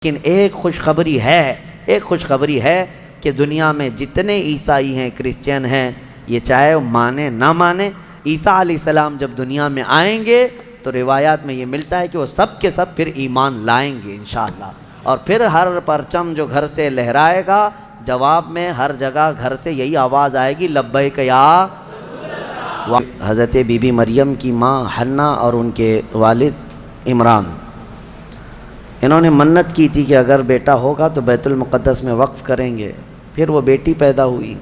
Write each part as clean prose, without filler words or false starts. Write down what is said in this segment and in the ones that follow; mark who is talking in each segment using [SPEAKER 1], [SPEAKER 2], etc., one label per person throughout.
[SPEAKER 1] لیکن ایک خوشخبری ہے کہ دنیا میں جتنے عیسائی ہیں، کرسچین ہیں، یہ چاہے مانے نہ مانے، عیسیٰ علیہ السلام جب دنیا میں آئیں گے تو روایات میں یہ ملتا ہے کہ وہ سب کے سب پھر ایمان لائیں گے انشاءاللہ، اور پھر ہر پرچم جو گھر سے لہرائے گا، جواب میں ہر جگہ گھر سے یہی آواز آئے گی، لبیک یا حضرت بی بی مریم کی ماں حنا اور ان کے والد عمران، انہوں نے منت کی تھی کہ اگر بیٹا ہوگا تو بیت المقدس میں وقف کریں گے۔ پھر وہ بیٹی پیدا ہوئی،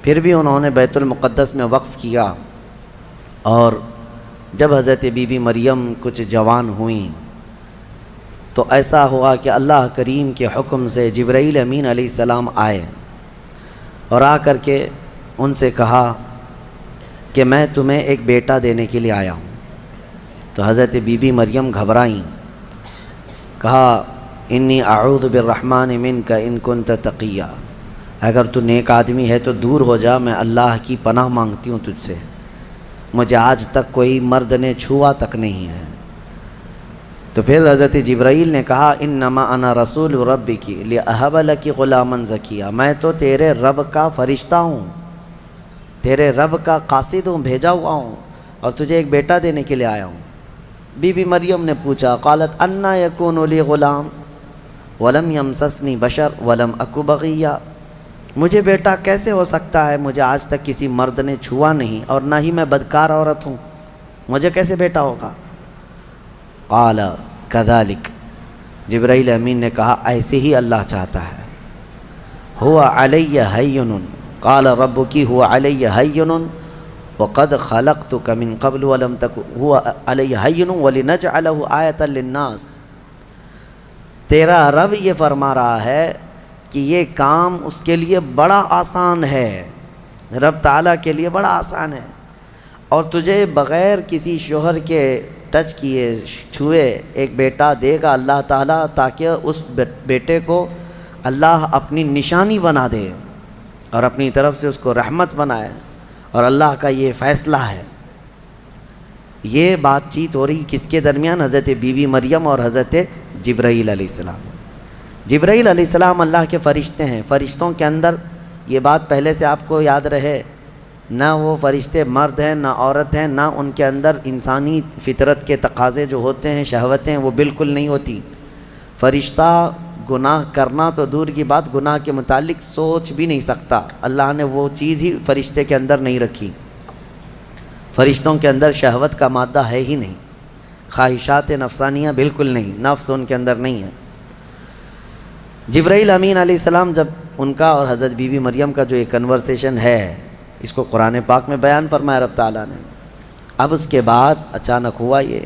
[SPEAKER 1] پھر بھی انہوں نے بیت المقدس میں وقف کیا، اور جب حضرت بی بی مریم کچھ جوان ہوئیں تو ایسا ہوا کہ اللہ کریم کے حکم سے جبرائیل امین علیہ السلام آئے اور آ کر کے ان سے کہا کہ میں تمہیں ایک بیٹا دینے کے لیے آیا ہوں۔ تو حضرت بی بی مریم گھبرائیں، کہا انی اعوذ بالرحمن منک ان کنت تقیا، اگر تو نیک آدمی ہے تو دور ہو جا، میں اللہ کی پناہ مانگتی ہوں تجھ سے، مجھے آج تک کوئی مرد نے چھوا تک نہیں ہے۔ تو پھر حضرت جبرائیل نے کہا انما انا رسول ربک لاہب لک غلاما زکیا، میں تو تیرے رب کا فرشتہ ہوں، تیرے رب کا قاصد ہوں، بھیجا ہوا ہوں، اور تجھے ایک بیٹا دینے کے لیے آیا ہوں۔ بی بی مریم نے پوچھا، قالت انا یکون لی غلام ولم یمسسنی بشر ولم اک بغیا، مجھے بیٹا کیسے ہو سکتا ہے، مجھے آج تک کسی مرد نے چھوا نہیں اور نہ ہی میں بدکار عورت ہوں، مجھے کیسے بیٹا ہوگا؟ قال کذالک، جبرائیل امین نے کہا ایسے ہی اللہ چاہتا ہے۔ ہوا علی ہین، قال ربک ہوا علی ہین وقد خلقتک من قبل ولم تک هو علی ہین ولنجعلہ آیۃ للناس، تیرا رب یہ فرما رہا ہے کہ یہ کام اس کے لیے بڑا آسان ہے، رب تعالیٰ کے لیے بڑا آسان ہے، اور تجھے بغیر کسی شوہر کے ٹچ کیے چھوئے ایک بیٹا دے گا اللہ تعالیٰ، تاکہ اس بیٹے کو اللہ اپنی نشانی بنا دے اور اپنی طرف سے اس کو رحمت بنائے، اور اللہ کا یہ فیصلہ ہے۔ یہ بات چیت ہو رہی کس کے درمیان؟ حضرت بی بی مریم اور حضرت جبرائیل علیہ السلام۔ جبرائیل علیہ السلام اللہ کے فرشتے ہیں، فرشتوں کے اندر یہ بات پہلے سے آپ کو یاد رہے، نہ وہ فرشتے مرد ہیں نہ عورت ہیں، نہ ان کے اندر انسانی فطرت کے تقاضے جو ہوتے ہیں، شہوتیں، وہ بالکل نہیں ہوتی۔ فرشتہ گناہ کرنا تو دور کی بات، گناہ کے متعلق سوچ بھی نہیں سکتا، اللہ نے وہ چیز ہی فرشتے کے اندر نہیں رکھی۔ فرشتوں کے اندر شہوت کا مادہ ہے ہی نہیں، خواہشات نفسانیہ بالکل نہیں، نفس ان کے اندر نہیں ہے۔ جبرائیل امین علیہ السلام جب ان کا اور حضرت بی بی مریم کا جو یہ کنورسیشن ہے، اس کو قرآن پاک میں بیان فرمایا رب تعالیٰ نے۔ اب اس کے بعد اچانک ہوا یہ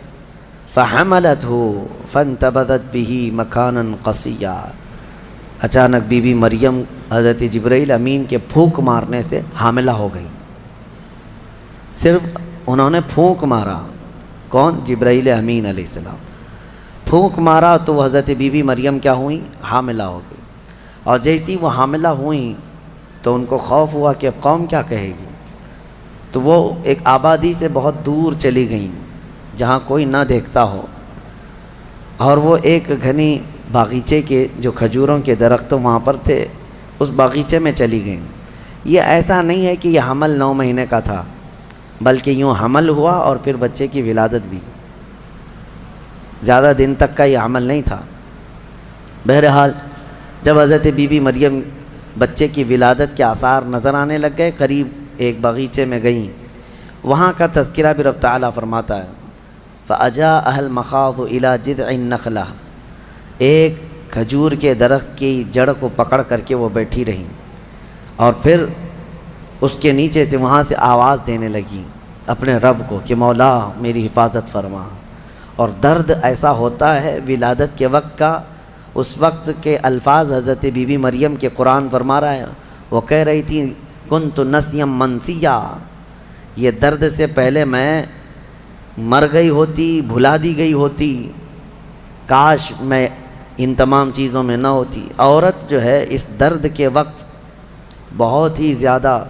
[SPEAKER 1] فَحَمَلَتْهُ فَانْتَبَذَتْ بِهِ مَكَانًا قَصِيًّا، اچانک بی بی مریم حضرت جبرائیل امین کے پھونک مارنے سے حاملہ ہو گئی۔ صرف انہوں نے پھونک مارا، کون؟ جبرائیل امین علیہ السلام، پھونک مارا تو وہ حضرت بی بی مریم کیا ہوئیں؟ حاملہ ہو گئی، اور جیسی وہ حاملہ ہوئیں تو ان کو خوف ہوا کہ اب قوم کیا کہے گی، تو وہ ایک آبادی سے بہت دور چلی گئیں جہاں کوئی نہ دیکھتا ہو، اور وہ ایک گھنی باغیچے کے جو کھجوروں کے درخت وہاں پر تھے، اس باغیچے میں چلی گئیں۔ یہ ایسا نہیں ہے کہ یہ حمل 9 مہینے کا تھا، بلکہ یوں حمل ہوا اور پھر بچے کی ولادت بھی، زیادہ دن تک کا یہ عمل نہیں تھا۔ بہرحال جب حضرت بی بی مریم بچے کی ولادت کے آثار نظر آنے لگ گئے، قریب ایک باغیچے میں گئیں، وہاں کا تذکرہ بھی رب تعالیٰ فرماتا ہے فَأَجَاءَهَا الْمَخَاضُ إِلَى جِذْعِ النَّخْلَةِ، ایک کھجور کے درخت کی جڑ کو پکڑ کر کے وہ بیٹھی رہیں، اور پھر اس کے نیچے سے وہاں سے آواز دینے لگی اپنے رب کو کہ مولا میری حفاظت فرما۔ اور درد ایسا ہوتا ہے ولادت کے وقت کا، اس وقت کے الفاظ حضرت بی بی مریم کے قرآن فرما رہا ہے، وہ کہہ رہی تھی کنت نسیا منسیا، یہ درد سے پہلے میں مر گئی ہوتی، بھلا دی گئی ہوتی، کاش میں ان تمام چیزوں میں نہ ہوتی۔ عورت جو ہے اس درد کے وقت بہت ہی زیادہ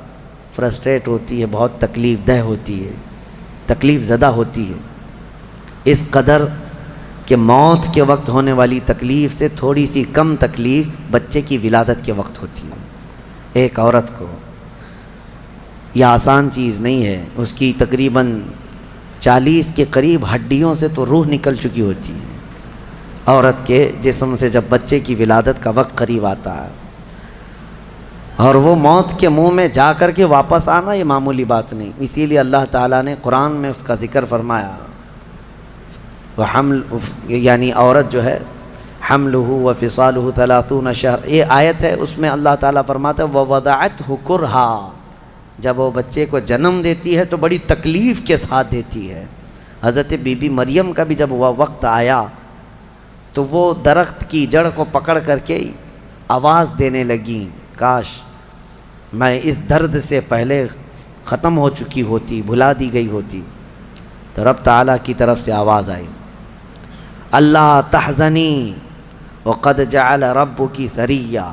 [SPEAKER 1] فرسٹریٹ ہوتی ہے، بہت تکلیف دہ ہوتی ہے، تکلیف زدہ ہوتی ہے، اس قدر کہ موت کے وقت ہونے والی تکلیف سے تھوڑی سی کم تکلیف بچے کی ولادت کے وقت ہوتی ہے۔ ایک عورت کو یہ آسان چیز نہیں ہے، اس کی تقریباً 40 کے قریب ہڈیوں سے تو روح نکل چکی ہوتی ہے عورت کے جسم سے جب بچے کی ولادت کا وقت قریب آتا ہے، اور وہ موت کے منہ میں جا کر کے واپس آنا یہ معمولی بات نہیں۔ اسی لیے اللہ تعالیٰ نے قرآن میں اس کا ذکر فرمایا، وہ حمل یعنی عورت جو ہے حملہ وفصالہ 30 شہر، یہ آیت ہے، اس میں اللہ تعالیٰ فرماتا ہے ووضعتہ کرہا، جب وہ بچے کو جنم دیتی ہے تو بڑی تکلیف کے ساتھ دیتی ہے۔ حضرت بی بی مریم کا بھی جب وہ وقت آیا تو وہ درخت کی جڑ کو پکڑ کر کے آواز دینے لگیں، کاش میں اس درد سے پہلے ختم ہو چکی ہوتی، بھلا دی گئی ہوتی۔ تو رب تعالیٰ کی طرف سے آواز آئی، اللہ تحزنی وقد جعل ربک سریا،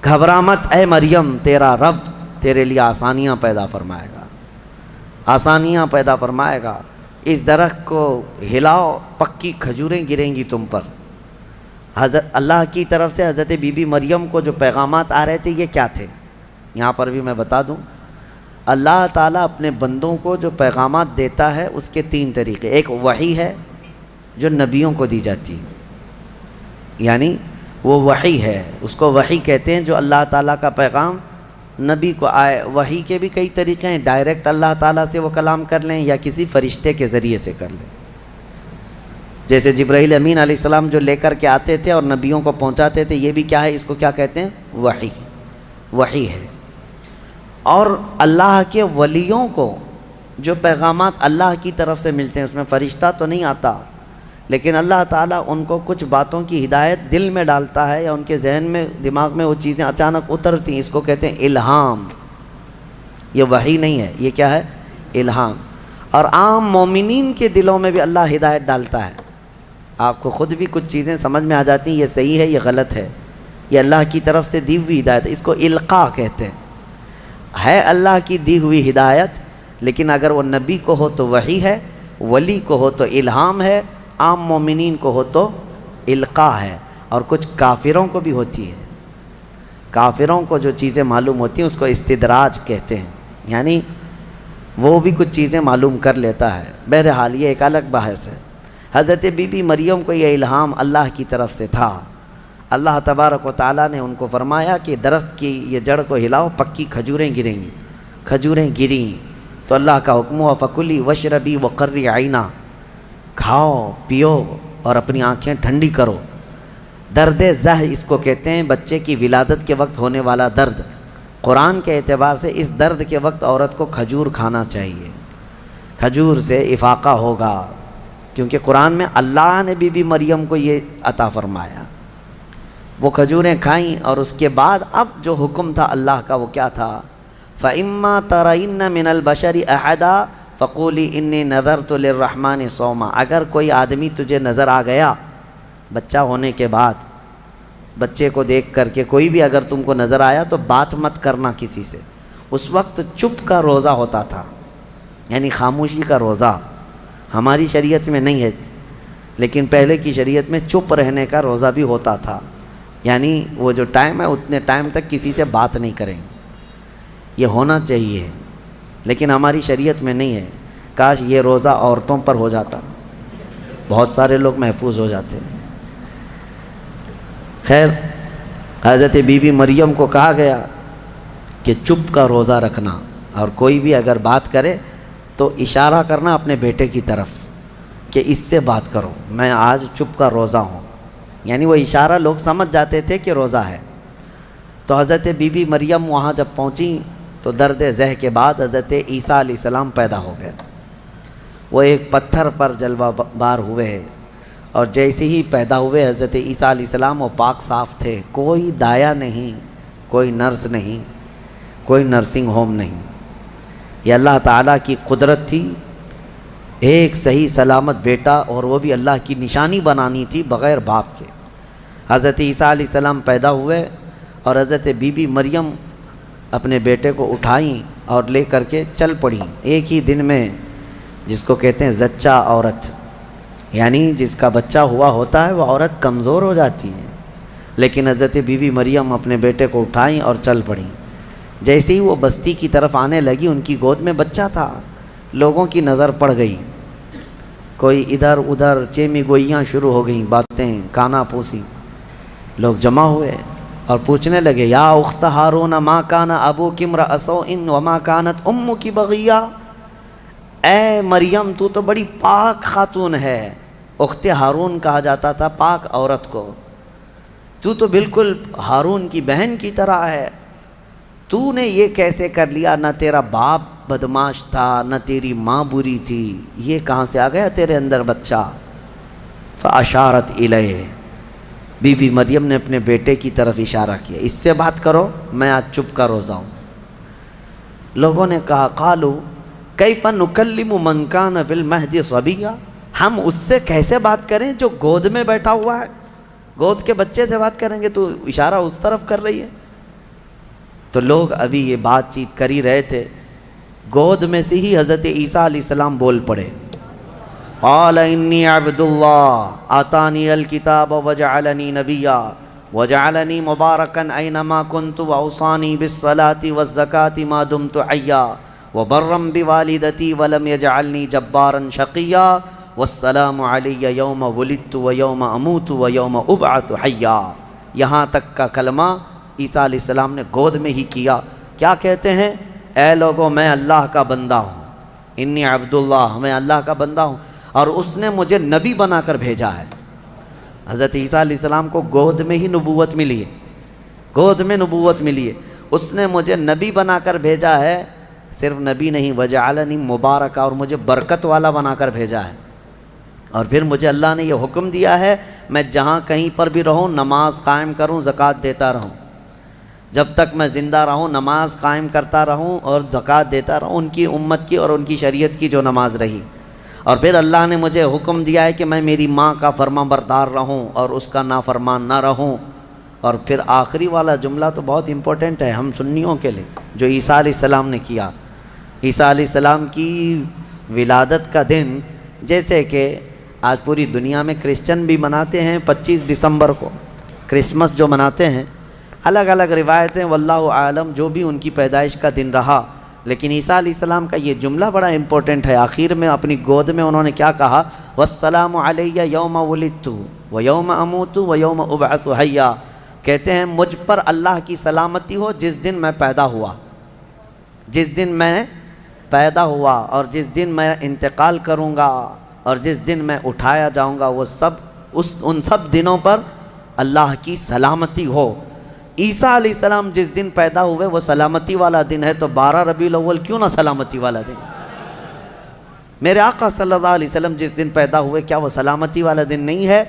[SPEAKER 1] گھبرا مت اے مریم، تیرا رب تیرے لیے آسانیاں پیدا فرمائے گا، آسانیاں پیدا فرمائے گا۔ اس درخت کو ہلاؤ، پکی کھجوریں گریں گی تم پر۔ حضرت اللہ کی طرف سے حضرت بی بی مریم کو جو پیغامات آ رہے تھے یہ کیا تھے؟ یہاں پر بھی میں بتا دوں، اللہ تعالیٰ اپنے بندوں کو جو پیغامات دیتا ہے اس کے 3 طریقے۔ ایک وحی ہے جو نبیوں کو دی جاتی ہے، یعنی وہ وحی ہے، اس کو وحی کہتے ہیں، جو اللہ تعالیٰ کا پیغام نبی کو آئے۔ وحی کے بھی کئی طریقے ہیں، ڈائریکٹ اللہ تعالیٰ سے وہ کلام کر لیں یا کسی فرشتے کے ذریعے سے کر لیں، جیسے جبرائیل امین علیہ السلام جو لے کر کے آتے تھے اور نبیوں کو پہنچاتے تھے، یہ بھی کیا ہے، اس کو کیا کہتے ہیں، وحی، وحی ہے۔ اور اللہ کے ولیوں کو جو پیغامات اللہ کی طرف سے ملتے ہیں، اس میں فرشتہ تو نہیں آتا، لیکن اللہ تعالیٰ ان کو کچھ باتوں کی ہدایت دل میں ڈالتا ہے، یا ان کے ذہن میں، دماغ میں وہ چیزیں اچانک اترتی ہیں، اس کو کہتے ہیں الہام۔ یہ وحی نہیں ہے، یہ کیا ہے، الہام۔ اور عام مومنین کے دلوں میں بھی اللہ ہدایت ڈالتا ہے، آپ کو خود بھی کچھ چیزیں سمجھ میں آ جاتی ہیں، یہ صحیح ہے، یہ غلط ہے، یہ اللہ کی طرف سے دی ہوئی ہدایت ہے، اس کو القاء کہتے ہیں۔ ہے اللہ کی دی ہوئی ہدایت، لیکن اگر وہ نبی کو ہو تو وحی ہے، ولی کو ہو تو الہام ہے، عام مومنین کو ہو تو القاء ہے۔ اور کچھ کافروں کو بھی ہوتی ہے، کافروں کو جو چیزیں معلوم ہوتی ہیں اس کو استدراج کہتے ہیں، یعنی وہ بھی کچھ چیزیں معلوم کر لیتا ہے۔ بہرحال یہ ایک الگ بحث ہے۔ حضرت بی بی مریم کو یہ الہام اللہ کی طرف سے تھا، اللہ تبارک و تعالیٰ نے ان کو فرمایا کہ درخت کی یہ جڑ کو ہلاؤ، پکی کھجوریں گریں گی۔ کھجوریں گریں تو اللہ کا حکم ہوا فکلی وشربی وقری عینا، کھاؤ پیو اور اپنی آنکھیں ٹھنڈی کرو۔ درد زہ اس کو کہتے ہیں، بچے کی ولادت کے وقت ہونے والا درد۔ قرآن کے اعتبار سے اس درد کے وقت عورت کو کھجور کھانا چاہیے، کھجور سے افاقہ ہوگا، کیونکہ قرآن میں اللہ نے بی بی مریم کو یہ عطا فرمایا۔ وہ کھجوریں کھائیں، اور اس کے بعد اب جو حکم تھا اللہ کا وہ کیا تھا، فَإِمَّا تَرَيِنَّ مِنَ الْبَشَرِ أَحَدًا فَقُولِي إِنِّي نَذَرْتُ لِلرَّحْمَنِ صَوْمًا، اگر کوئی آدمی تجھے نظر آ گیا بچہ ہونے کے بعد، بچے کو دیکھ کر کے کوئی بھی اگر تم کو نظر آیا تو بات مت کرنا کسی سے۔ اس وقت چپ کا روزہ ہوتا تھا، یعنی خاموشی کا روزہ، ہماری شریعت میں نہیں ہے، لیکن پہلے کی شریعت میں چپ رہنے کا روزہ بھی ہوتا تھا، یعنی وہ جو ٹائم ہے اتنے ٹائم تک کسی سے بات نہیں کریں، یہ ہونا چاہیے، لیکن ہماری شریعت میں نہیں ہے۔ کاش یہ روزہ عورتوں پر ہو جاتا، بہت سارے لوگ محفوظ ہو جاتے ہیں۔ خیر، حضرت بی بی مریم کو کہا گیا کہ چپ کا روزہ رکھنا، اور کوئی بھی اگر بات کرے تو اشارہ کرنا اپنے بیٹے کی طرف کہ اس سے بات کرو، میں آج چپ کا روزہ ہوں، یعنی وہ اشارہ لوگ سمجھ جاتے تھے کہ روزہ ہے۔ تو حضرت بی بی مریم وہاں جب پہنچی تو درد زہ کے بعد حضرت عیسیٰ علیہ السلام پیدا ہو گئے۔ وہ ایک پتھر پر جلوہ بار ہوئے، اور جیسے ہی پیدا ہوئے حضرت عیسیٰ علیہ السلام وہ پاک صاف تھے، کوئی دایا نہیں، کوئی نرس نہیں، کوئی نرسنگ ہوم نہیں، یہ اللہ تعالیٰ کی قدرت تھی۔ ایک صحیح سلامت بیٹا، اور وہ بھی اللہ کی نشانی بنانی تھی بغیر باپ کے۔ حضرت عیسیٰ علیہ السلام پیدا ہوئے، اور حضرت بی بی مریم اپنے بیٹے کو اٹھائیں اور لے کر کے چل پڑیں ایک ہی دن میں، جس کو کہتے ہیں زچہ عورت، یعنی جس کا بچہ ہوا ہوتا ہے وہ عورت کمزور ہو جاتی ہے، لیکن حضرت بی بی مریم اپنے بیٹے کو اٹھائیں اور چل پڑیں۔ جیسے ہی وہ بستی کی طرف آنے لگی، ان کی گود میں بچہ تھا، لوگوں کی نظر پڑ گئی، کوئی ادھر ادھر چیمی گوئیاں شروع ہو گئیں، باتیں کانا پوسی، لوگ جمع ہوئے اور پوچھنے لگے یا اخت ہارون ما کان ابوک امرأ سوء وما کانت امک بغیہ، اے مریم تو تو بڑی پاک خاتون ہے، اخت ہارون کہا جاتا تھا پاک عورت کو، تو بالکل ہارون کی بہن کی طرح ہے، تو نے یہ کیسے کر لیا؟ نہ تیرا باپ بدماش تھا، نہ تیری ماں بری تھی، یہ کہاں سے آ گیا تیرے اندر بچہ؟ فاشارت الیہ، بی بی مریم نے اپنے بیٹے کی طرف اشارہ کیا، اس سے بات کرو، میں آج چپ کا روزہ ہوں۔ لوگوں نے کہا قالوا کیف نکلم من کان فی المہد صبیا، ہم اس سے کیسے بات کریں جو گود میں بیٹھا ہوا ہے؟ گود کے بچے سے بات کریں گے؟ تو اشارہ اس طرف کر رہی ہے۔ تو لوگ ابھی یہ بات چیت کر ہی رہے تھے، گود میں سے ہی حضرت عیسیٰ علیہ السلام بول پڑے، قال انی عبد اللہ آتانی الکتاب وجعلنی نبیا وجعلنی مبارکا اینما کنت واوصانی بالصلاة والزکاة ما دمت حیا وبرا بوالدتی ولم یجعلنی جبارا شقیا والسلام علی یوم ولدت ویوم اموت ویوم ابعث حیا۔ یہاں تک کا کلمہ عیسیٰ علیہ السلام نے گود میں ہی کیا۔ کیا کہتے ہیں؟ اے لوگوں میں اللہ کا بندہ ہوں، انی عبداللہ، میں اللہ کا بندہ ہوں اور اس نے مجھے نبی بنا کر بھیجا ہے۔ حضرت عیسیٰ علیہ السلام کو گود میں ہی نبوت ملی ہے، گود میں نبوت ملی ہے، اس نے مجھے نبی بنا کر بھیجا ہے، صرف نبی نہیں وجعلنی مبارکہ، اور مجھے برکت والا بنا کر بھیجا ہے۔ اور پھر مجھے اللہ نے یہ حکم دیا ہے میں جہاں کہیں پر بھی رہوں نماز قائم کروں، زکوٰۃ دیتا رہوں، جب تک میں زندہ رہوں نماز قائم کرتا رہوں اور زکوٰۃ دیتا رہوں، ان کی امت کی اور ان کی شریعت کی جو نماز رہی۔ اور پھر اللہ نے مجھے حکم دیا ہے کہ میں میری ماں کا فرما بردار رہوں اور اس کا نافرمان نہ رہوں۔ اور پھر آخری والا جملہ تو بہت امپورٹنٹ ہے ہم سنیوں کے لیے، جو عیسیٰ علیہ السلام نے کیا۔ عیسیٰ علیہ السلام کی ولادت کا دن، جیسے کہ آج پوری دنیا میں کرسچن بھی مناتے ہیں 25 دسمبر کو، کرسمس جو مناتے ہیں، الگ الگ روایتیں واللہ عالم جو بھی ان کی پیدائش کا دن رہا، لیکن عیسیٰ علیہ السلام کا یہ جملہ بڑا امپورٹنٹ ہے۔ آخر میں اپنی گود میں انہوں نے کیا کہا؟ والسلام علی یوم ولدت ویوم اموت ویوم ابعث حیا، کہتے ہیں مجھ پر اللہ کی سلامتی ہو جس دن میں پیدا ہوا، جس دن میں پیدا ہوا اور جس دن میں انتقال کروں گا اور جس دن میں اٹھایا جاؤں گا، وہ سب ان سب دنوں پر اللہ کی سلامتی ہو۔ عیسیٰ علیہ السلام جس دن پیدا ہوئے وہ سلامتی والا دن ہے، تو 12 ربیع الاول کیوں نہ سلامتی والا دن؟ میرے آقا صلی اللہ علیہ وسلم جس دن پیدا ہوئے کیا وہ سلامتی والا دن نہیں ہے؟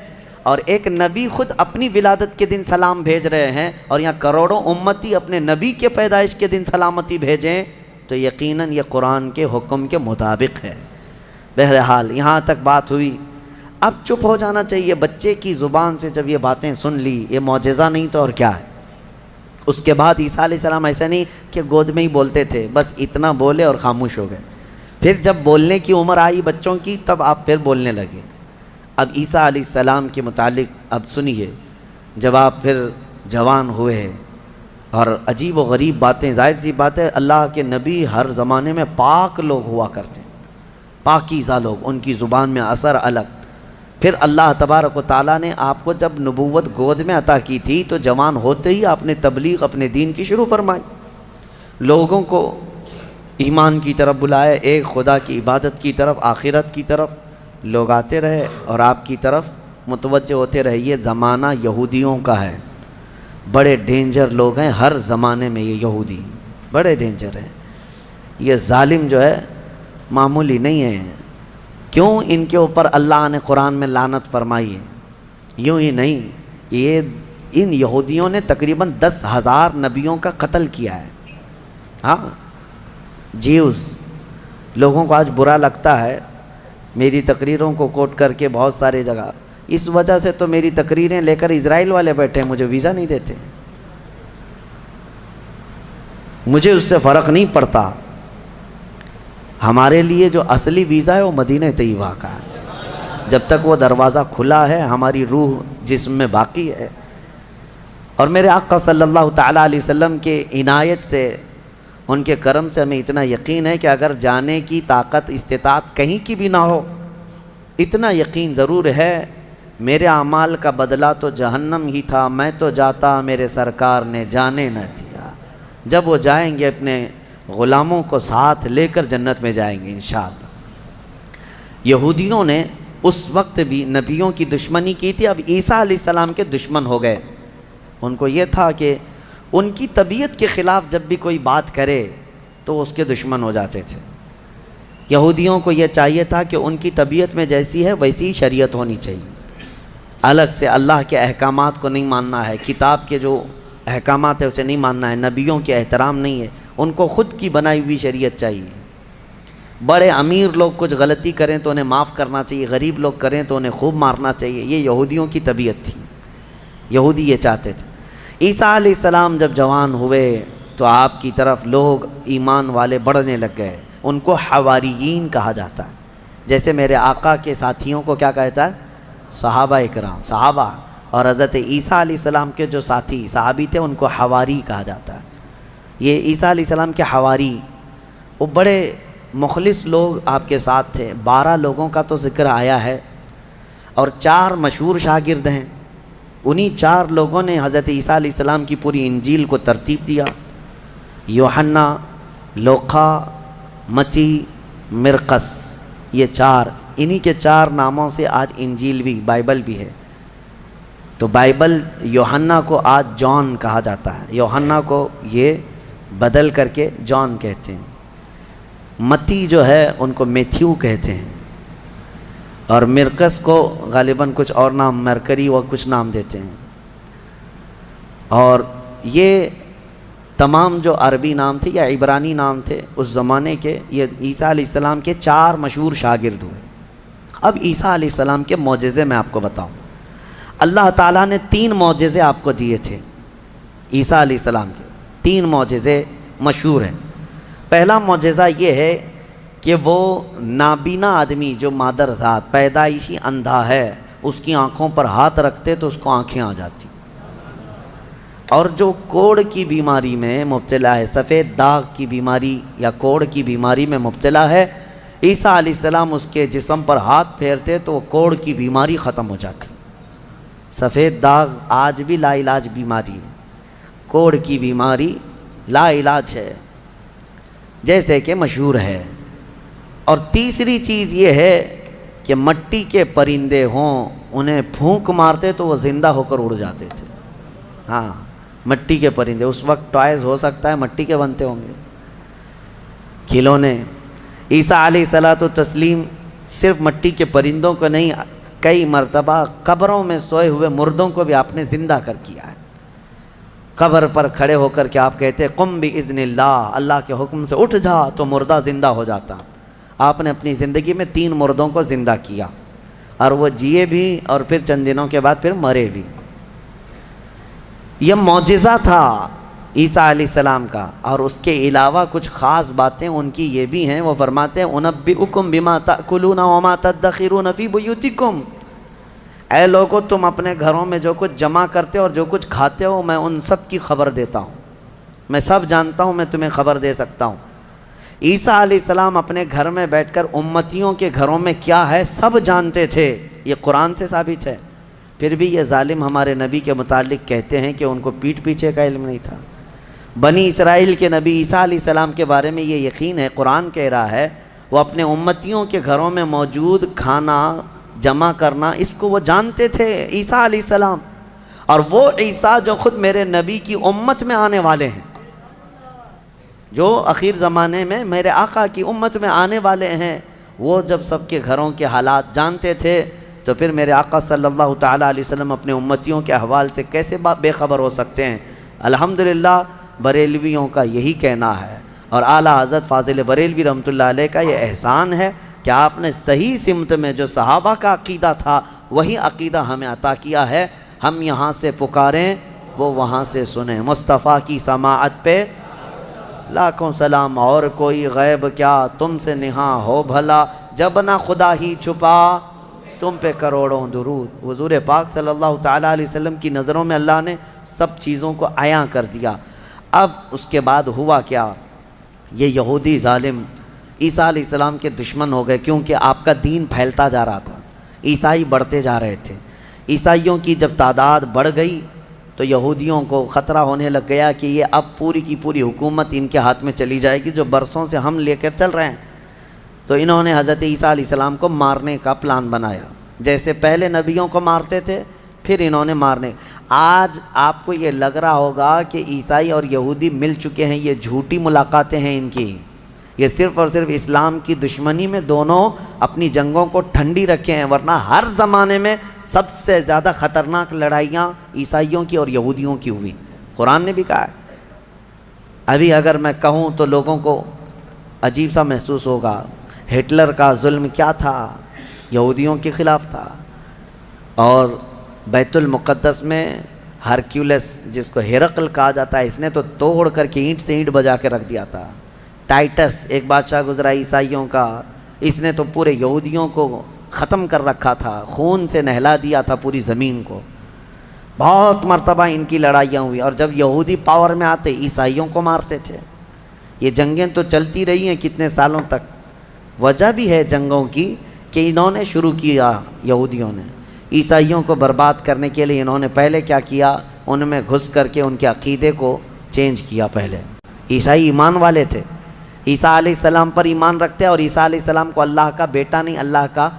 [SPEAKER 1] اور ایک نبی خود اپنی ولادت کے دن سلام بھیج رہے ہیں، اور یہاں کروڑوں امتی اپنے نبی کے پیدائش کے دن سلامتی بھیجیں، تو یقیناً یہ قرآن کے حکم کے مطابق ہے۔ بہرحال یہاں تک بات ہوئی، اب چپ ہو جانا چاہیے۔ بچے کی زبان سے جب یہ باتیں سن لی، یہ معجزہ نہیں تو اور کیا ہے؟ اس کے بعد عیسیٰ علیہ السلام ایسا نہیں کہ گود میں ہی بولتے تھے، بس اتنا بولے اور خاموش ہو گئے۔ پھر جب بولنے کی عمر آئی بچوں کی، تب آپ پھر بولنے لگے۔ اب عیسیٰ علیہ السلام کے متعلق اب سنیے، جب آپ پھر جوان ہوئے اور عجیب و غریب باتیں، ظاہر سی بات ہے اللہ کے نبی ہر زمانے میں پاک لوگ ہوا کرتے ہیں، پاکیزہ لوگ، ان کی زبان میں اثر الگ۔ پھر اللہ تبارک و تعالیٰ نے آپ کو جب نبوت گود میں عطا کی تھی تو جوان ہوتے ہی آپ نے تبلیغ اپنے دین کی شروع فرمائی، لوگوں کو ایمان کی طرف بلائے، ایک خدا کی عبادت کی طرف، آخرت کی طرف لوگ آتے رہے اور آپ کی طرف متوجہ ہوتے رہے۔ یہ زمانہ یہودیوں کا ہے، بڑے ڈینجر لوگ ہیں ہر زمانے میں، یہ یہودی بڑے ڈینجر ہیں، یہ ظالم جو ہے معمولی نہیں ہے۔ کیوں؟ ان کے اوپر اللہ نے قرآن میں لعنت فرمائی ہے، یوں ہی نہیں، یہ ان یہودیوں نے تقریباً 10,000 نبیوں کا قتل کیا ہے۔ ہاں، جیوز لوگوں کو آج برا لگتا ہے میری تقریروں کو کوٹ کر کے بہت سارے جگہ، اس وجہ سے تو میری تقریریں لے کر اسرائیل والے بیٹھے ہیں، مجھے ویزا نہیں دیتے، مجھے اس سے فرق نہیں پڑتا۔ ہمارے لیے جو اصلی ویزا ہے وہ مدینہ طیبہ کا ہے، جب تک وہ دروازہ کھلا ہے ہماری روح جسم میں باقی ہے۔ اور میرے آقا صلی اللہ تعالیٰ علیہ وسلم کے عنایت سے، ان کے کرم سے ہمیں اتنا یقین ہے کہ اگر جانے کی طاقت استطاعت کہیں کی بھی نہ ہو، اتنا یقین ضرور ہے میرے اعمال کا بدلہ تو جہنم ہی تھا، میں تو جاتا میرے سرکار نے جانے نہ دیا۔ جب وہ جائیں گے اپنے غلاموں کو ساتھ لے کر جنت میں جائیں گے انشاءاللہ۔ یہودیوں نے اس وقت بھی نبیوں کی دشمنی کی تھی، اب عیسیٰ علیہ السلام کے دشمن ہو گئے۔ ان کو یہ تھا کہ ان کی طبیعت کے خلاف جب بھی کوئی بات کرے تو اس کے دشمن ہو جاتے تھے۔ یہودیوں کو یہ چاہیے تھا کہ ان کی طبیعت میں جیسی ہے ویسی شریعت ہونی چاہیے، الگ سے اللہ کے احکامات کو نہیں ماننا ہے، کتاب کے جو احکامات ہیں اسے نہیں ماننا ہے، نبیوں کے احترام نہیں ہے، ان کو خود کی بنائی ہوئی شریعت چاہیے۔ بڑے امیر لوگ کچھ غلطی کریں تو انہیں معاف کرنا چاہیے، غریب لوگ کریں تو انہیں خوب مارنا چاہیے، یہ یہودیوں کی طبیعت تھی، یہودی یہ چاہتے تھے۔ عیسیٰ علیہ السلام جب جوان ہوئے تو آپ کی طرف لوگ ایمان والے بڑھنے لگ گئے، ان کو حواریین کہا جاتا ہے، جیسے میرے آقا کے ساتھیوں کو کیا کہتا ہے؟ صحابہ اکرام، صحابہ، اور حضرت عیسیٰ علیہ السلام کے جو ساتھی صحابی تھے ان کو حواری کہا جاتا ہے۔ یہ عیسیٰ علیہ السلام کے حواری وہ بڑے مخلص لوگ آپ کے ساتھ تھے، 12 لوگوں کا تو ذکر آیا ہے اور 4 مشہور شاگرد ہیں، انہی 4 لوگوں نے حضرت عیسیٰ علیہ السلام کی پوری انجیل کو ترتیب دیا، یوحنا، لوقا، متی، مرقس، یہ 4، انہی کے 4 ناموں سے آج انجیل بھی، بائبل بھی ہے۔ تو بائبل یوحنا کو آج جان کہا جاتا ہے، یوحنا کو یہ بدل کر کے جان کہتے ہیں۔ متی جو ہے ان کو میتھیو کہتے ہیں، اور مرقس کو غالباً کچھ اور نام، مرکری و کچھ نام دیتے ہیں۔ اور یہ تمام جو عربی نام تھے یا عبرانی نام تھے اس زمانے کے، یہ عیسیٰ علیہ السلام کے 4 مشہور شاگرد ہوئے۔ اب عیسیٰ علیہ السلام کے معجزے میں آپ کو بتاؤں، اللہ تعالیٰ نے 3 معجزے آپ کو دیے تھے عیسیٰ علیہ السلام کے، 3 معجزے مشہور ہیں۔ پہلا معجزہ یہ ہے کہ وہ نابینا آدمی جو مادر ذات پیدائشی اندھا ہے، اس کی آنکھوں پر ہاتھ رکھتے تو اس کو آنکھیں آ جاتی، اور جو کوڑ کی بیماری میں مبتلا ہے، سفید داغ کی بیماری یا کوڑ کی بیماری میں مبتلا ہے، عیسیٰ علیہ السلام اس کے جسم پر ہاتھ پھیرتے تو وہ کوڑ کی بیماری ختم ہو جاتی۔ سفید داغ آج بھی لا علاج بیماری ہے، کوڑ کی بیماری لا علاج ہے جیسے کہ مشہور ہے۔ اور تیسری چیز یہ ہے کہ مٹی کے پرندے ہوں، انہیں پھونک مارتے تو وہ زندہ ہو کر اڑ جاتے تھے۔ ہاں، مٹی کے پرندے، اس وقت ٹوائز ہو سکتا ہے مٹی کے بنتے ہوں گے، کھلونے۔ عیسیٰ علیہ الصلوۃ والتسلیم صرف مٹی کے پرندوں کو نہیں، کئی مرتبہ قبروں میں سوئے ہوئے مردوں کو بھی آپ نے زندہ کر کیا ہے۔ قبر پر کھڑے ہو کر کے آپ کہتے قم باذن اللہ، اللہ کے حکم سے اٹھ جا، تو مردہ زندہ ہو جاتا۔ آپ نے اپنی زندگی میں 3 مردوں کو زندہ کیا، اور وہ جیے بھی اور پھر چند دنوں کے بعد پھر مرے بھی۔ یہ معجزہ تھا عیسیٰ علیہ السلام کا۔ اور اس کے علاوہ کچھ خاص باتیں ان کی یہ بھی ہیں، وہ فرماتے ہیں انبئکم بما تأکلون وما تدخرون فی بیوتکم، اے لوگو تم اپنے گھروں میں جو کچھ جمع کرتے ہو اور جو کچھ کھاتے ہو میں ان سب کی خبر دیتا ہوں، میں سب جانتا ہوں، میں تمہیں خبر دے سکتا ہوں۔ عیسیٰ علیہ السلام اپنے گھر میں بیٹھ کر امتیوں کے گھروں میں کیا ہے سب جانتے تھے، یہ قرآن سے ثابت ہے۔ پھر بھی یہ ظالم ہمارے نبی کے متعلق کہتے ہیں کہ ان کو پیٹھ پیچھے کا علم نہیں تھا۔ بنی اسرائیل کے نبی عیسیٰ علیہ السلام کے بارے میں یہ یقین ہے، قرآن کہہ رہا ہے وہ اپنے امتیوں کے گھروں میں موجود کھانا جمع کرنا، اس کو وہ جانتے تھے عیسیٰ علیہ السلام۔ اور وہ عیسیٰ جو خود میرے نبی کی امت میں آنے والے ہیں، جو اخیر زمانے میں میرے آقا کی امت میں آنے والے ہیں، وہ جب سب کے گھروں کے حالات جانتے تھے تو پھر میرے آقا صلی اللہ تعالیٰ علیہ وسلم اپنے امتیوں کے احوال سے کیسے بے خبر ہو سکتے ہیں؟ الحمدللہ بریلویوں کا یہی کہنا ہے، اور اعلیٰ حضرت فاضل بریلوی رحمۃ اللہ علیہ کا یہ احسان ہے کہ آپ نے صحیح سمت میں جو صحابہ کا عقیدہ تھا وہی عقیدہ ہمیں عطا کیا ہے۔ ہم یہاں سے پکاریں وہ وہاں سے سنیں، مصطفیٰ کی سماعت پہ لاکھوں سلام، اور کوئی غیب کیا تم سے نہاں ہو بھلا، جب نہ خدا ہی چھپا تم پہ کروڑوں درود۔ حضور پاک صلی اللہ تعالیٰ علیہ وسلم کی نظروں میں اللہ نے سب چیزوں کو عیاں کر دیا۔ اب اس کے بعد ہوا کیا، یہ یہودی ظالم عیسیٰ علیہ السلام کے دشمن ہو گئے، کیونکہ آپ کا دین پھیلتا جا رہا تھا، عیسائی بڑھتے جا رہے تھے۔ عیسائیوں کی جب تعداد بڑھ گئی تو یہودیوں کو خطرہ ہونے لگ گیا کہ یہ اب پوری کی پوری حکومت ان کے ہاتھ میں چلی جائے گی، جو برسوں سے ہم لے کر چل رہے ہیں۔ تو انہوں نے حضرت عیسیٰ علیہ السلام کو مارنے کا پلان بنایا، جیسے پہلے نبیوں کو مارتے تھے پھر انہوں نے مارنے۔ آج آپ کو یہ لگ رہا ہوگا کہ عیسائی اور یہودی مل چکے ہیں، یہ جھوٹی ملاقاتیں ہیں ان کی، یہ صرف اور صرف اسلام کی دشمنی میں دونوں اپنی جنگوں کو ٹھنڈی رکھے ہیں، ورنہ ہر زمانے میں سب سے زیادہ خطرناک لڑائیاں عیسائیوں کی اور یہودیوں کی ہوئی۔ قرآن نے بھی کہا ہے۔ ابھی اگر میں کہوں تو لوگوں کو عجیب سا محسوس ہوگا، ہٹلر کا ظلم کیا تھا، یہودیوں کے خلاف تھا۔ اور بیت المقدس میں ہرکیولس جس کو ہرقل کہا جاتا ہے، اس نے تو توڑ کر کے اینٹ سے اینٹ بجا کے رکھ دیا تھا۔ ٹائٹس ایک بادشاہ گزرا عیسائیوں کا، اس نے تو پورے یہودیوں کو ختم کر رکھا تھا، خون سے نہلا دیا تھا پوری زمین کو۔ بہت مرتبہ ان کی لڑائیاں ہوئی، اور جب یہودی پاور میں آتے عیسائیوں کو مارتے تھے۔ یہ جنگیں تو چلتی رہی ہیں کتنے سالوں تک۔ وجہ بھی ہے جنگوں کی کہ انہوں نے شروع کیا، یہودیوں نے عیسائیوں کو برباد کرنے کے لیے انہوں نے پہلے کیا کیا، ان میں گھس کر کے ان کے عقیدے کو چینج کیا۔ پہلے عیسائی ایمان والے تھے، عیسیٰ علیہ السلام پر ایمان رکھتے، اور عیسیٰ علیہ السلام کو اللہ کا بیٹا نہیں اللہ کا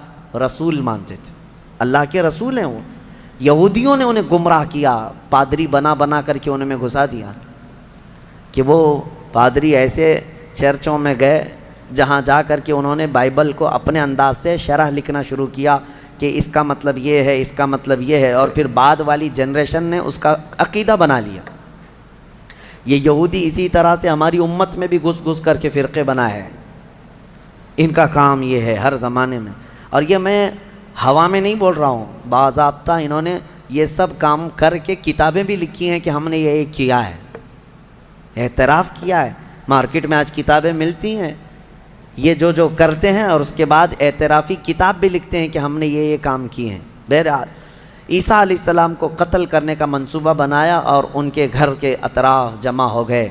[SPEAKER 1] رسول مانتے تھے، اللہ کے رسول ہیں وہ۔ یہودیوں نے انہیں گمراہ کیا، پادری بنا بنا کر کے انہیں میں گھسا دیا، کہ وہ پادری ایسے چرچوں میں گئے جہاں جا کر کے انہوں نے بائبل کو اپنے انداز سے شرح لکھنا شروع کیا کہ اس کا مطلب یہ ہے، اس کا مطلب یہ ہے، اور پھر بعد والی جنریشن نے اس کا عقیدہ بنا لیا۔ یہ یہودی اسی طرح سے ہماری امت میں بھی گھس گھس کر کے فرقے بنائے ہیں، ان کا کام یہ ہے ہر زمانے میں۔ اور یہ میں ہوا میں نہیں بول رہا ہوں، باضابطہ انہوں نے یہ سب کام کر کے کتابیں بھی لکھی ہیں کہ ہم نے یہ کیا ہے، اعتراف کیا ہے۔ مارکیٹ میں آج کتابیں ملتی ہیں، یہ جو کرتے ہیں، اور اس کے بعد اعترافی کتاب بھی لکھتے ہیں کہ ہم نے یہ کام کیے ہیں۔ بہرحال عیسیٰ علیہ السلام کو قتل کرنے کا منصوبہ بنایا اور ان کے گھر کے اطراف جمع ہو گئے۔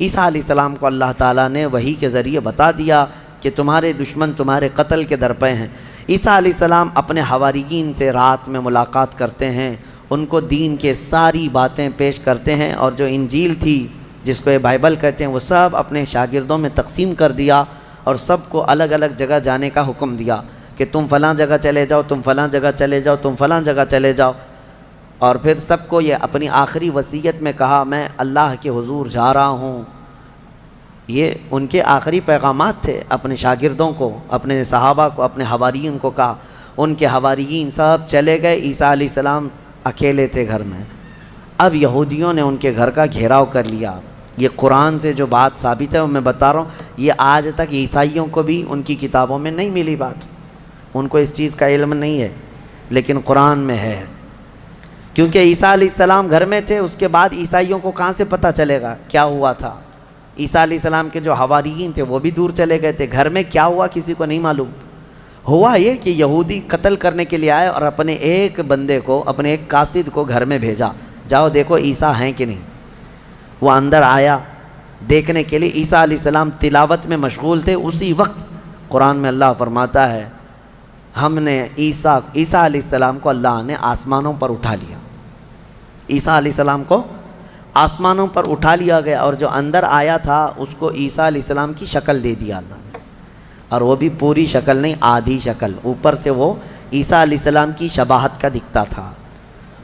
[SPEAKER 1] عیسیٰ علیہ السلام کو اللہ تعالیٰ نے وحی کے ذریعے بتا دیا کہ تمہارے دشمن تمہارے قتل کے درپے ہیں۔ عیسیٰ علیہ السلام اپنے حواریین سے رات میں ملاقات کرتے ہیں، ان کو دین کے ساری باتیں پیش کرتے ہیں، اور جو انجیل تھی جس کو یہ بائبل کہتے ہیں وہ سب اپنے شاگردوں میں تقسیم کر دیا، اور سب کو الگ الگ جگہ جانے کا حکم دیا کہ تم فلاں جگہ چلے جاؤ، تم فلاں جگہ چلے جاؤ، تم فلاں جگہ چلے جاؤ۔ اور پھر سب کو یہ اپنی آخری وصیت میں کہا، میں اللہ کے حضور جا رہا ہوں۔ یہ ان کے آخری پیغامات تھے اپنے شاگردوں کو، اپنے صحابہ کو، اپنے حواریین کو کہا۔ ان کے حواریین سب چلے گئے، عیسیٰ علیہ السلام اکیلے تھے گھر میں۔ اب یہودیوں نے ان کے گھر کا گھیراؤ کر لیا۔ یہ قرآن سے جو بات ثابت ہے وہ میں بتا رہا ہوں، یہ آج تک عیسائیوں کو بھی ان کی کتابوں میں نہیں ملی بات، ان کو اس چیز کا علم نہیں ہے، لیکن قرآن میں ہے۔ کیونکہ عیسیٰ علیہ السلام گھر میں تھے، اس کے بعد عیسائیوں کو کہاں سے پتہ چلے گا کیا ہوا تھا۔ عیسیٰ علیہ السلام کے جو حواریین تھے وہ بھی دور چلے گئے تھے، گھر میں کیا ہوا کسی کو نہیں معلوم۔ ہوا یہ کہ یہودی قتل کرنے کے لیے آئے اور اپنے ایک بندے کو، اپنے ایک قاصد کو گھر میں بھیجا، جاؤ دیکھو عیسیٰ ہیں کہ نہیں۔ وہ اندر آیا دیکھنے کے لیے، عیسیٰ علیہ السلام تلاوت میں مشغول تھے۔ اسی وقت قرآن میں اللہ فرماتا ہے، ہم نے عیسیٰ علیہ السلام کو اللہ نے آسمانوں پر اٹھا لیا۔ عیسیٰ علیہ السلام کو آسمانوں پر اٹھا لیا گیا، اور جو اندر آیا تھا اس کو عیسیٰ علیہ السلام کی شکل دے دیا اللہ نے، اور وہ بھی پوری شکل نہیں، آدھی شکل، اوپر سے وہ عیسیٰ علیہ السلام کی شباہت کا دکھتا تھا۔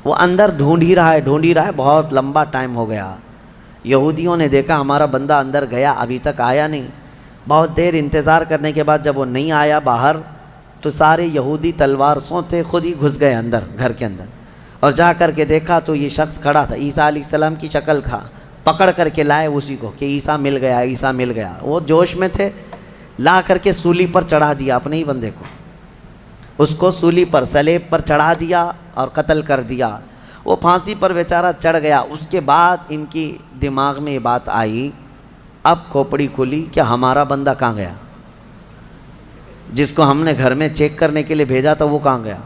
[SPEAKER 1] وہ اندر ڈھونڈ ہی رہا ہے، بہت لمبا ٹائم ہو گیا۔ یہودیوں نے دیکھا ہمارا بندہ اندر گیا، ابھی تک آیا نہیں۔ بہت دیر انتظار کرنے کے بعد جب وہ نہیں آیا باہر، تو سارے یہودی تلوار سوتے خود ہی گھس گئے اندر، گھر کے اندر، اور جا کر کے دیکھا تو یہ شخص کھڑا تھا، عیسیٰ علیہ السلام کی شکل تھا۔ پکڑ کر کے لائے اسی کو کہ عیسیٰ مل گیا، عیسیٰ مل گیا۔ وہ جوش میں تھے، لا کر کے سولی پر چڑھا دیا اپنے ہی بندے کو، اس کو سولی پر، سلیب پر چڑھا دیا اور قتل کر دیا۔ وہ پھانسی پر بیچارہ چڑھ گیا۔ اس کے بعد ان کی دماغ میں یہ بات آئی، اب کھوپڑی کھلی کہ ہمارا بندہ کہاں گیا، جس کو ہم نے گھر میں چیک کرنے کے لیے بھیجا تھا وہ کہاں گیا؟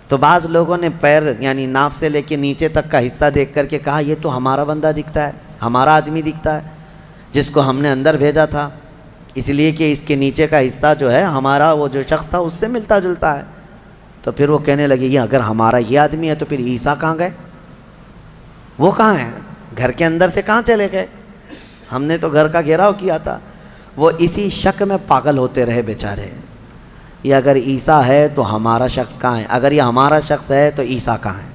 [SPEAKER 1] تو بعض لوگوں نے پیر یعنی ناف سے لے کے نیچے تک کا حصہ دیکھ کر کے کہا یہ تو ہمارا بندہ دکھتا ہے، ہمارا آدمی دکھتا ہے جس کو ہم نے اندر بھیجا تھا، اس لیے کہ اس کے نیچے کا حصہ جو ہے ہمارا وہ جو شخص تھا اس سے ملتا جلتا ہے۔ تو پھر وہ کہنے لگے یہ اگر ہمارا یہ آدمی ہے تو پھر عیسیٰ کہاں گئے؟ وہ کہاں ہیں؟ گھر کے اندر سے کہاں چلے گئے؟ ہم نے تو گھر کا گھیراؤ کیا تھا۔ وہ اسی شک میں پاگل ہوتے رہے بیچارے، یہ اگر عیسیٰ ہے تو ہمارا شخص کہاں ہے، اگر یہ ہمارا شخص ہے تو عیسیٰ کہاں ہے؟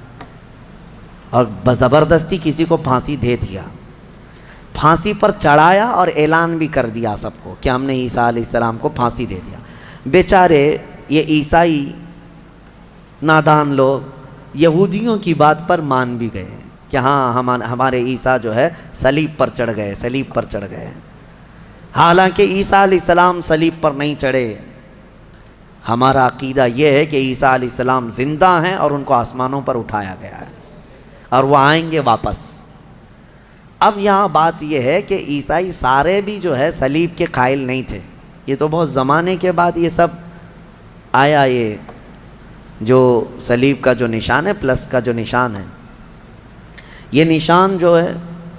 [SPEAKER 1] اور زبردستی کسی کو پھانسی دے دیا، پھانسی پر چڑھایا اور اعلان بھی کر دیا سب کو کہ ہم نے عیسیٰ علیہ السلام کو پھانسی دے دیا۔ بیچارے یہ عیسائی نادان لوگ یہودیوں کی بات پر مان بھی گئے کہ ہاں ہمارے عیسیٰ جو ہے صلیب پر چڑھ گئے، صلیب پر چڑھ گئے، حالانکہ عیسیٰ علیہ السلام صلیب پر نہیں چڑھے۔ ہمارا عقیدہ یہ ہے کہ عیسیٰ علیہ السلام زندہ ہیں اور ان کو آسمانوں پر اٹھایا گیا ہے اور وہ آئیں گے واپس۔ اب یہاں بات یہ ہے کہ عیسائی سارے بھی جو ہے صلیب کے قائل نہیں تھے، یہ تو بہت زمانے کے بعد یہ سب آیا، یہ جو صلیب کا جو نشان ہے پلس کا جو نشان ہے، یہ نشان جو ہے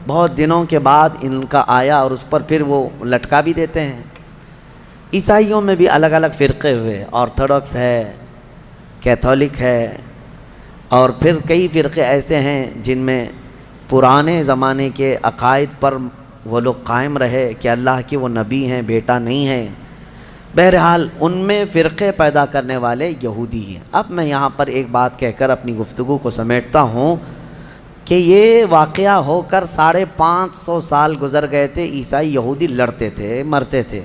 [SPEAKER 1] بہت دنوں کے بعد ان کا آیا اور اس پر پھر وہ لٹکا بھی دیتے ہیں۔ عیسائیوں میں بھی الگ الگ فرقے ہوئے، آرتھوڈکس ہے، کیتھولک ہے، اور پھر کئی فرقے ایسے ہیں جن میں پرانے زمانے کے عقائد پر وہ لوگ قائم رہے کہ اللہ کے وہ نبی ہیں، بیٹا نہیں ہے۔ بہرحال ان میں فرقے پیدا کرنے والے یہودی ہیں۔ اب میں یہاں پر ایک بات کہہ کر اپنی گفتگو کو سمیٹتا ہوں کہ یہ واقعہ ہو کر 550 سال گزر گئے تھے، عیسائی یہودی لڑتے تھے، مرتے تھے۔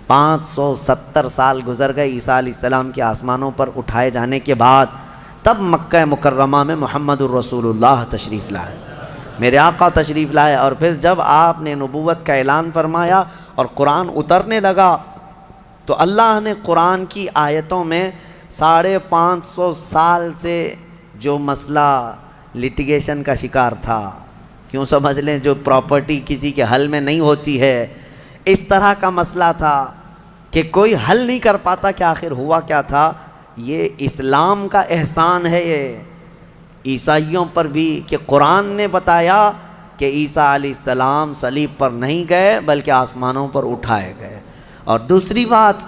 [SPEAKER 1] 570 سال گزر گئے عیسیٰ علیہ السلام کے آسمانوں پر اٹھائے جانے کے بعد، تب مکہ مکرمہ میں محمد الرسول اللہ تشریف لائے، میرے آقا تشریف لائے، اور پھر جب آپ نے نبوت کا اعلان فرمایا اور قرآن اترنے لگا تو اللہ نے قرآن کی آیتوں میں 550 سال سے جو مسئلہ لٹیگیشن کا شکار تھا، کیوں سمجھ لیں جو پراپرٹی کسی کے حل میں نہیں ہوتی ہے، اس طرح کا مسئلہ تھا کہ کوئی حل نہیں کر پاتا کہ آخر ہوا کیا تھا۔ یہ اسلام کا احسان ہے یہ عیسائیوں پر بھی کہ قرآن نے بتایا کہ عیسیٰ علیہ السلام صلیب پر نہیں گئے بلکہ آسمانوں پر اٹھائے گئے۔ اور دوسری بات،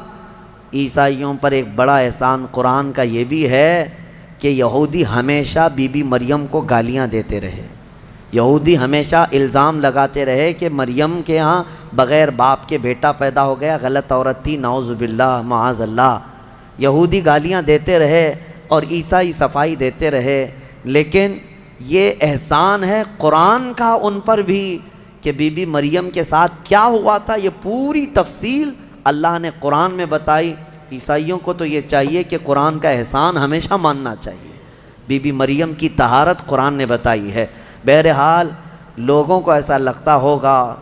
[SPEAKER 1] عیسائیوں پر ایک بڑا احسان قرآن کا یہ بھی ہے کہ یہودی ہمیشہ بی بی مریم کو گالیاں دیتے رہے، یہودی ہمیشہ الزام لگاتے رہے کہ مریم کے ہاں بغیر باپ کے بیٹا پیدا ہو گیا، غلط عورت تھی، نعوذ باللہ معاذ اللہ، یہودی گالیاں دیتے رہے اور عیسائی صفائی دیتے رہے۔ لیکن یہ احسان ہے قرآن کا ان پر بھی کہ بی بی مریم کے ساتھ کیا ہوا تھا، یہ پوری تفصیل اللہ نے قرآن میں بتائی۔ عیسائیوں کو تو یہ چاہیے کہ قرآن کا احسان ہمیشہ ماننا چاہیے، بی بی مریم کی طہارت قرآن نے بتائی ہے۔ بہرحال لوگوں کو ایسا لگتا ہوگا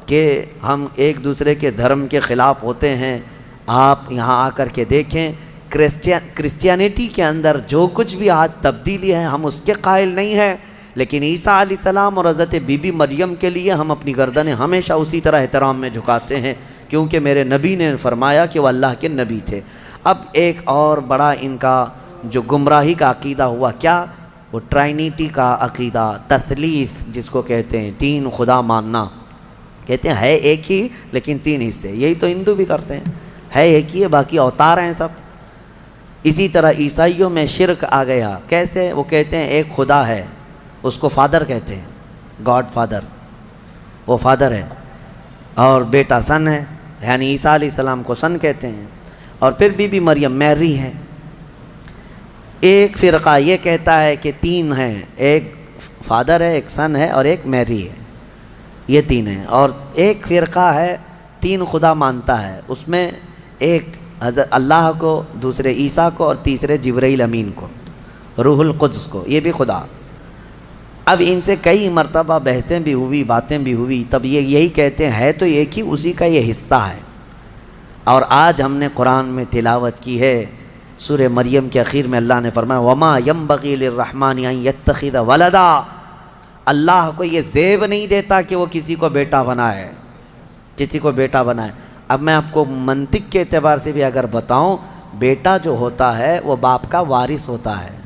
[SPEAKER 1] کہ ہم ایک دوسرے کے دھرم کے خلاف ہوتے ہیں۔ آپ یہاں آ کر کے دیکھیں، کرسچینٹی کے اندر جو کچھ بھی آج تبدیلی ہے ہم اس کے قائل نہیں ہیں، لیکن عیسیٰ علیہ السلام اور حضرت بی بی مریم کے لیے ہم اپنی گردنیں ہمیشہ اسی طرح احترام میں جھکاتے ہیں، کیونکہ میرے نبی نے فرمایا کہ وہ اللہ کے نبی تھے۔ اب ایک اور بڑا ان کا جو گمراہی کا عقیدہ ہوا، کیا؟ وہ ٹرائنیٹی کا عقیدہ، تثلیث جس کو کہتے ہیں، تین خدا ماننا۔ کہتے ہیں ہے ایک ہی لیکن تین حصے، یہی تو ہندو بھی کرتے ہیں، ہے ایک ہی ہے باقی اوتار ہیں سب۔ اسی طرح عیسائیوں میں شرک آ گیا، کیسے؟ وہ کہتے ہیں ایک خدا ہے، اس کو فادر کہتے ہیں، گاڈ فادر، وہ فادر ہے، اور بیٹا سن ہے، یعنی عیسیٰ علیہ السلام کو سن کہتے ہیں، اور پھر بی بی مریم میری ہے۔ ایک فرقہ یہ کہتا ہے کہ تین ہیں، ایک فادر ہے، ایک سن ہے اور ایک میری ہے، یہ تین ہیں۔ اور ایک فرقہ ہے تین خدا مانتا ہے، اس میں ایک حضرت اللہ کو، دوسرے عیسیٰ کو، اور تیسرے جبرائیل امین کو، روح القدس کو، یہ بھی خدا۔ اب ان سے کئی مرتبہ بحثیں بھی ہوئی، باتیں بھی ہوئی، تب یہ یہی کہتے ہیں ہے تو ایک ہی، اسی کا یہ حصہ ہے۔ اور آج ہم نے قرآن میں تلاوت کی ہے، سورہ مریم کے اخیر میں اللہ نے فرمایا وَمَا يَنبَغِي لِلرَّحْمَنِ أَن يَتَّخِذَ وَلَدًا، اللہ کو یہ زیب نہیں دیتا کہ وہ کسی کو بیٹا بنائے، کسی کو بیٹا بنائے۔ اب میں آپ کو منطق کے اعتبار سے بھی اگر بتاؤں، بیٹا جو ہوتا ہے وہ باپ کا وارث ہوتا ہے،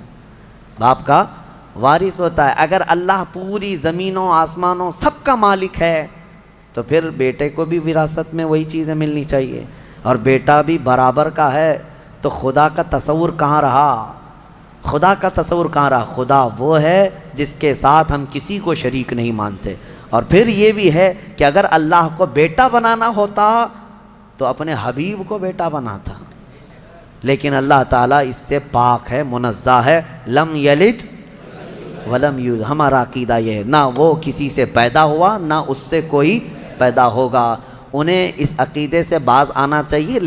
[SPEAKER 1] باپ کا وارث ہوتا ہے۔ اگر اللہ پوری زمینوں آسمانوں سب کا مالک ہے تو پھر بیٹے کو بھی وراثت میں وہی چیزیں ملنی چاہیے، اور بیٹا بھی برابر کا ہے، تو خدا کا تصور کہاں رہا؟ خدا کا تصور کہاں رہا؟ خدا وہ ہے جس کے ساتھ ہم کسی کو شریک نہیں مانتے۔ اور پھر یہ بھی ہے کہ اگر اللہ کو بیٹا بنانا ہوتا تو اپنے حبیب کو بیٹا بناتا، لیکن اللہ تعالیٰ اس سے پاک ہے، منزہ ہے، لم یلد ولم یولد۔ ہمارا عقیدہ یہ ہے، نہ وہ کسی سے پیدا ہوا نہ اس سے کوئی پیدا ہوگا۔ انہیں اس عقیدے سے باز آنا چاہیے، لیکن